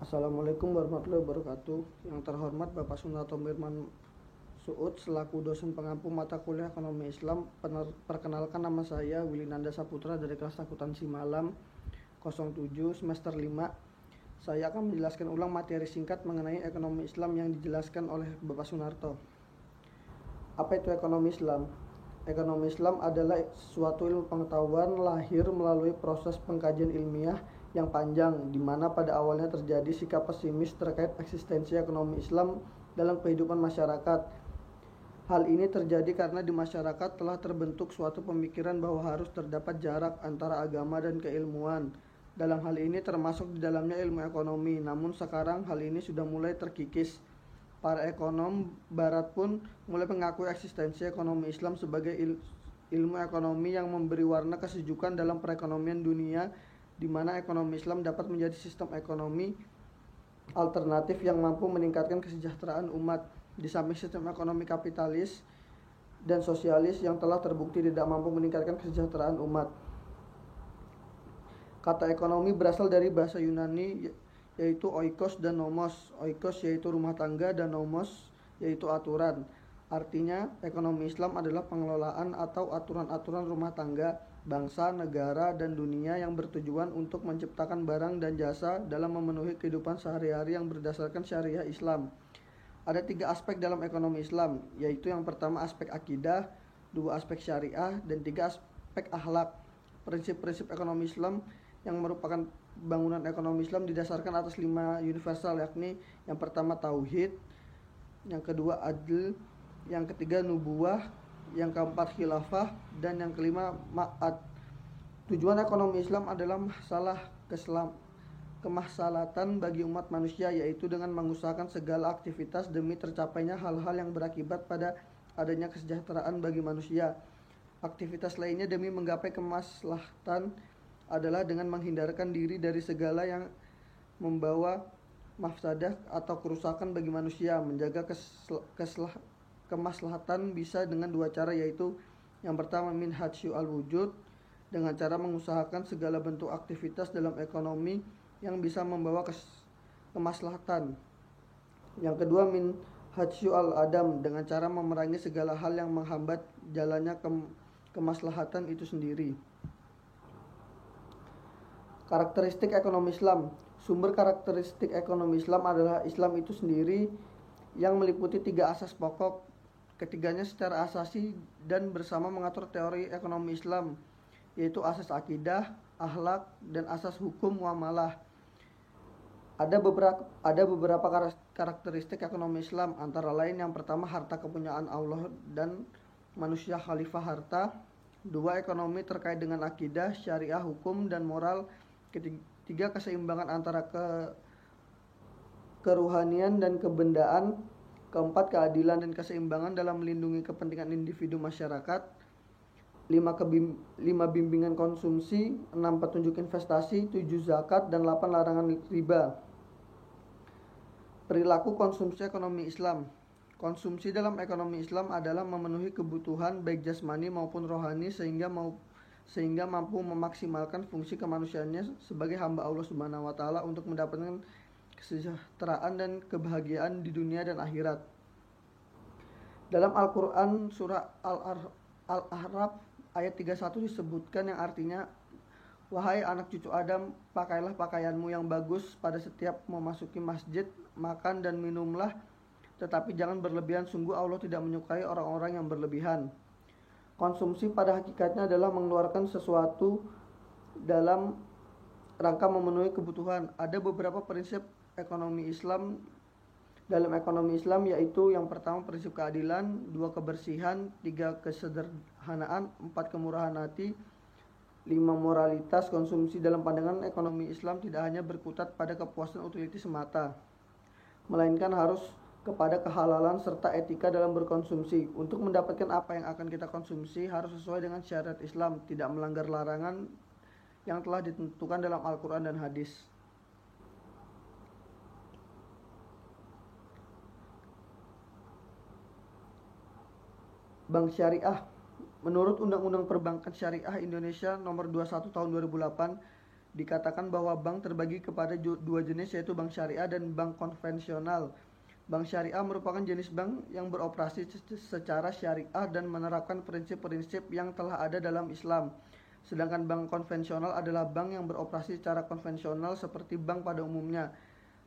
Assalamualaikum warahmatullahi wabarakatuh. Yang terhormat Bapak Sunarto Mirman Suud selaku dosen pengampu mata kuliah Ekonomi Islam. Perkenalkan, nama saya Willy Nanda Saputra dari kelas akuntansi malam 07 semester 5. Saya akan menjelaskan ulang materi singkat mengenai ekonomi Islam yang dijelaskan oleh Bapak Sunarto. Apa itu ekonomi Islam? Ekonomi Islam adalah suatu ilmu pengetahuan lahir melalui proses pengkajian ilmiah yang panjang, di mana pada awalnya terjadi sikap pesimis terkait eksistensi ekonomi Islam dalam kehidupan masyarakat. Hal ini terjadi karena di masyarakat telah terbentuk suatu pemikiran bahwa harus terdapat jarak antara agama dan keilmuan. Dalam hal ini termasuk di dalamnya ilmu ekonomi. Namun sekarang hal ini sudah mulai terkikis. Para ekonom barat pun mulai mengakui eksistensi ekonomi Islam sebagai ilmu ekonomi yang memberi warna kesejukan dalam perekonomian dunia, di mana ekonomi Islam dapat menjadi sistem ekonomi alternatif yang mampu meningkatkan kesejahteraan umat. Di samping sistem ekonomi kapitalis dan sosialis yang telah terbukti tidak mampu meningkatkan kesejahteraan umat. Kata ekonomi berasal dari bahasa Yunani yaitu oikos dan nomos. Oikos yaitu rumah tangga dan nomos yaitu aturan. Artinya, ekonomi Islam adalah pengelolaan atau aturan-aturan rumah tangga, bangsa, negara, dan dunia yang bertujuan untuk menciptakan barang dan jasa dalam memenuhi kehidupan sehari-hari yang berdasarkan syariah Islam. Ada 3 aspek dalam ekonomi Islam, yaitu yang pertama aspek akidah, 2 aspek syariah, dan 3 aspek akhlak. Prinsip-prinsip ekonomi Islam yang merupakan bangunan ekonomi Islam didasarkan atas 5 universal, yakni yang pertama tauhid, yang kedua adil, yang ketiga nubuwah, yang keempat khilafah, dan yang kelima ma'ad. Tujuan ekonomi Islam adalah kemaslahatan bagi umat manusia, yaitu dengan mengusahakan segala aktivitas demi tercapainya hal-hal yang berakibat pada adanya kesejahteraan bagi manusia. Aktivitas lainnya demi menggapai kemaslahatan adalah dengan menghindarkan diri dari segala yang membawa mafsadah atau kerusakan bagi manusia. Menjaga kemaslahatan bisa dengan 2 cara, yaitu yang pertama min hadsyu al-wujud, dengan cara mengusahakan segala bentuk aktivitas dalam ekonomi yang bisa membawa kemaslahatan. Yang kedua min hadsyu al-adam, dengan cara memerangi segala hal yang menghambat jalannya kemaslahatan itu sendiri. Karakteristik ekonomi Islam. Sumber karakteristik ekonomi Islam adalah Islam itu sendiri yang meliputi 3 asas pokok. Ketiganya secara asasi dan bersama mengatur teori ekonomi Islam, yaitu asas akidah, akhlak, dan asas hukum muamalah. Ada beberapa karakteristik ekonomi Islam, antara lain yang pertama harta kepunyaan Allah dan manusia khalifah harta. 2 ekonomi terkait dengan akidah, syariah, hukum, dan moral. Ketiga keseimbangan antara keruhanian dan kebendaan. Keempat keadilan dan keseimbangan dalam melindungi kepentingan individu masyarakat. 5 bimbingan konsumsi, 6 petunjuk investasi, 7 zakat, dan 8 larangan riba. Perilaku konsumsi ekonomi Islam. Konsumsi dalam ekonomi Islam adalah memenuhi kebutuhan baik jasmani maupun rohani sehingga mampu memaksimalkan fungsi kemanusiaannya sebagai hamba Allah Subhanahu wa taala untuk mendapatkan kesejahteraan dan kebahagiaan di dunia dan akhirat. Dalam Al-Qur'an surah Al-A'raf ayat 31 disebutkan yang artinya, wahai anak cucu Adam, pakailah pakaianmu yang bagus pada setiap memasuki masjid, makan dan minumlah, tetapi jangan berlebihan, sungguh Allah tidak menyukai orang-orang yang berlebihan. Konsumsi pada hakikatnya adalah mengeluarkan sesuatu dalam rangka memenuhi kebutuhan. Ada beberapa prinsip ekonomi Islam dalam ekonomi Islam, yaitu yang pertama prinsip keadilan, 2 kebersihan, 3 kesederhanaan, 4 kemurahan hati, 5 moralitas. Konsumsi dalam pandangan ekonomi Islam tidak hanya berkutat pada kepuasan utility semata, melainkan harus kepada kehalalan serta etika dalam berkonsumsi. Untuk mendapatkan apa yang akan kita konsumsi harus sesuai dengan syariat Islam, tidak melanggar larangan yang telah ditentukan dalam Al-Quran dan hadis. Bank Syariah. Menurut Undang-Undang Perbankan Syariah Indonesia Nomor 21 Tahun 2008, Dikatakan bahwa bank terbagi kepada dua jenis, yaitu bank syariah dan bank konvensional. Bank syariah merupakan jenis bank yang beroperasi secara syariah dan menerapkan prinsip-prinsip yang telah ada dalam Islam. Sedangkan bank konvensional adalah bank yang beroperasi secara konvensional seperti bank pada umumnya.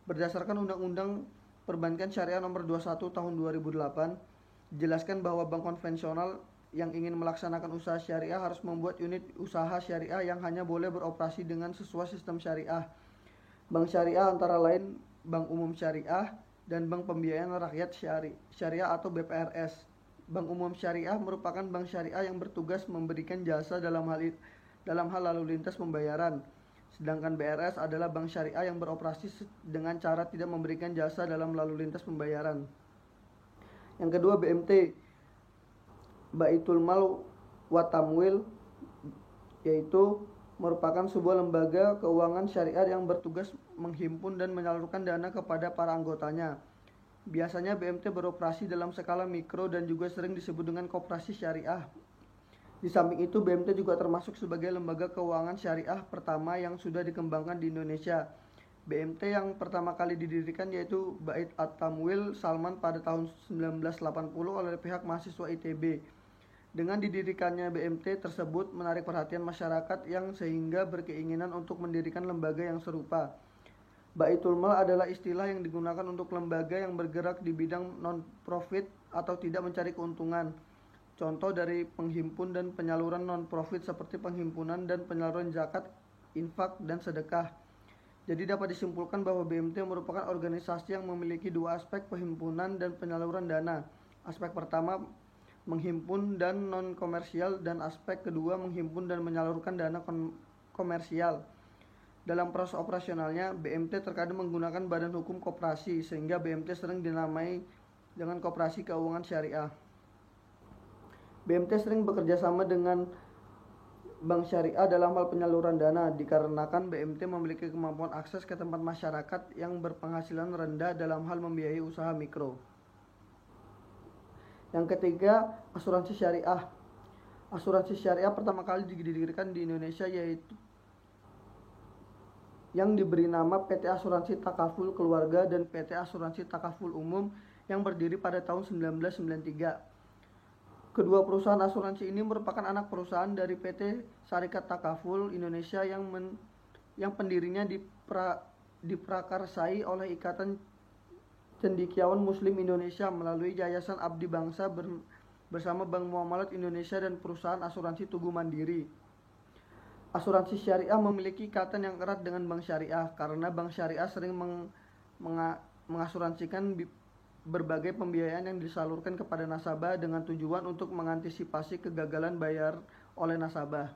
Berdasarkan Undang-Undang Perbankan Syariah Nomor 21 Tahun 2008, dijelaskan bahwa bank konvensional yang ingin melaksanakan usaha syariah harus membuat unit usaha syariah yang hanya boleh beroperasi dengan sesuai sistem syariah. Bank syariah antara lain Bank Umum Syariah dan Bank Pembiayaan Rakyat Syariah atau BPRS. Bank Umum Syariah merupakan bank syariah yang bertugas memberikan jasa dalam hal lalu lintas pembayaran. Sedangkan BRS adalah bank syariah yang beroperasi dengan cara tidak memberikan jasa dalam lalu lintas pembayaran. Yang kedua, BMT, Baitul Mal wa Tamwil, yaitu merupakan sebuah lembaga keuangan syariah yang bertugas menghimpun dan menyalurkan dana kepada para anggotanya. Biasanya BMT beroperasi dalam skala mikro dan juga sering disebut dengan koperasi syariah. Di samping itu, BMT juga termasuk sebagai lembaga keuangan syariah pertama yang sudah dikembangkan di Indonesia. BMT yang pertama kali didirikan yaitu Bait At-Tamwil Salman pada tahun 1980 oleh pihak mahasiswa ITB. Dengan didirikannya BMT tersebut menarik perhatian masyarakat yang sehingga berkeinginan untuk mendirikan lembaga yang serupa. Baitul Mal adalah istilah yang digunakan untuk lembaga yang bergerak di bidang non-profit atau tidak mencari keuntungan. Contoh dari penghimpun dan penyaluran non-profit seperti penghimpunan dan penyaluran zakat, infak, dan sedekah. Jadi dapat disimpulkan bahwa BMT merupakan organisasi yang memiliki dua aspek, penghimpunan dan penyaluran dana. Aspek pertama menghimpun dan non-komersial, dan aspek kedua menghimpun dan menyalurkan dana komersial. Dalam proses operasionalnya, BMT terkadang menggunakan badan hukum koperasi, sehingga BMT sering dinamai dengan koperasi keuangan syariah. BMT sering bekerja sama dengan bank syariah dalam hal penyaluran dana, dikarenakan BMT memiliki kemampuan akses ke tempat masyarakat yang berpenghasilan rendah dalam hal membiayai usaha mikro. Yang ketiga, asuransi syariah. Asuransi syariah pertama kali didirikan di Indonesia yaitu yang diberi nama PT Asuransi Takaful Keluarga dan PT Asuransi Takaful Umum yang berdiri pada tahun 1993. Kedua perusahaan asuransi ini merupakan anak perusahaan dari PT Syarikat Takaful Indonesia yang pendirinya diprakarsai oleh Ikatan Cendekiawan Muslim Indonesia melalui Yayasan Abdi Bangsa bersama Bank Muamalat Indonesia dan perusahaan asuransi Tugu Mandiri. Asuransi syariah memiliki ikatan yang erat dengan bank syariah karena bank syariah sering mengasuransikan berbagai pembiayaan yang disalurkan kepada nasabah dengan tujuan untuk mengantisipasi kegagalan bayar oleh nasabah.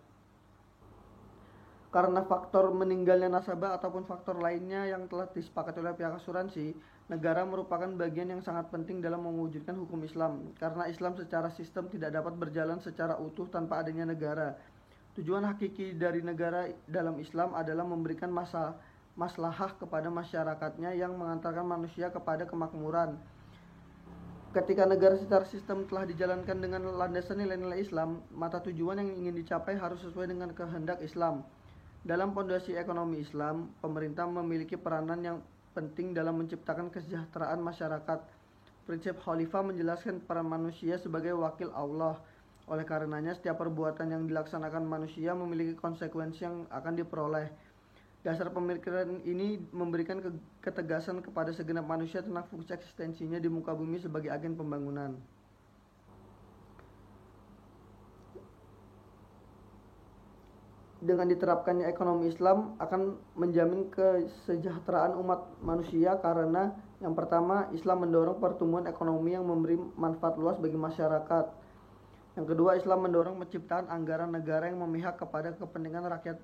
Karena faktor meninggalnya nasabah ataupun faktor lainnya yang telah disepakati oleh pihak asuransi, negara merupakan bagian yang sangat penting dalam mewujudkan hukum Islam. Karena Islam secara sistem tidak dapat berjalan secara utuh tanpa adanya negara. Tujuan hakiki dari negara dalam Islam adalah memberikan maslahah kepada masyarakatnya yang mengantarkan manusia kepada kemakmuran. Ketika negara secara sistem telah dijalankan dengan landasan nilai-nilai Islam, maka tujuan yang ingin dicapai harus sesuai dengan kehendak Islam. Dalam fondasi ekonomi Islam, pemerintah memiliki peranan yang penting dalam menciptakan kesejahteraan masyarakat. Prinsip Khalifah menjelaskan peran manusia sebagai wakil Allah. Oleh karenanya, setiap perbuatan yang dilaksanakan manusia memiliki konsekuensi yang akan diperoleh. Dasar pemikiran ini memberikan ketegasan kepada segenap manusia tentang fungsi eksistensinya di muka bumi sebagai agen pembangunan. Dengan diterapkannya ekonomi Islam akan menjamin kesejahteraan umat manusia karena yang pertama, Islam mendorong pertumbuhan ekonomi yang memberi manfaat luas bagi masyarakat. Yang kedua, Islam mendorong penciptaan anggaran negara yang memihak kepada kepentingan rakyat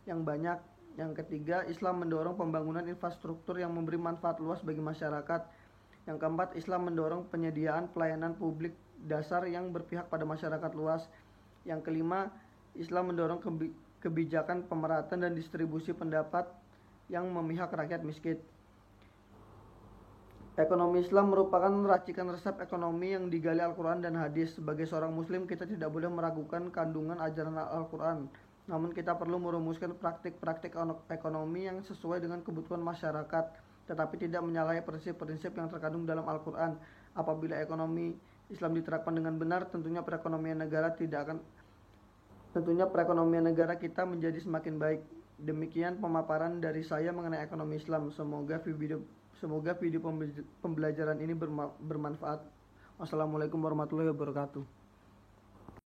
yang banyak. Yang ketiga, Islam mendorong pembangunan infrastruktur yang memberi manfaat luas bagi masyarakat. Yang keempat, Islam mendorong penyediaan pelayanan publik dasar yang berpihak pada masyarakat luas. Yang kelima, Islam mendorong kebijakan pemerataan dan distribusi pendapat yang memihak rakyat miskin. Ekonomi Islam merupakan racikan resep ekonomi yang digali Al-Quran dan hadis. Sebagai seorang muslim, kita tidak boleh meragukan kandungan ajaran Al-Quran. Namun kita perlu merumuskan praktik-praktik ekonomi yang sesuai dengan kebutuhan masyarakat, tetapi tidak menyalahi prinsip-prinsip yang terkandung dalam Al-Quran. Apabila ekonomi Islam diterapkan dengan benar, tentunya perekonomian negara kita menjadi semakin baik. Demikian pemaparan dari saya mengenai ekonomi Islam. Semoga video pembelajaran ini bermanfaat. Wassalamualaikum warahmatullahi wabarakatuh.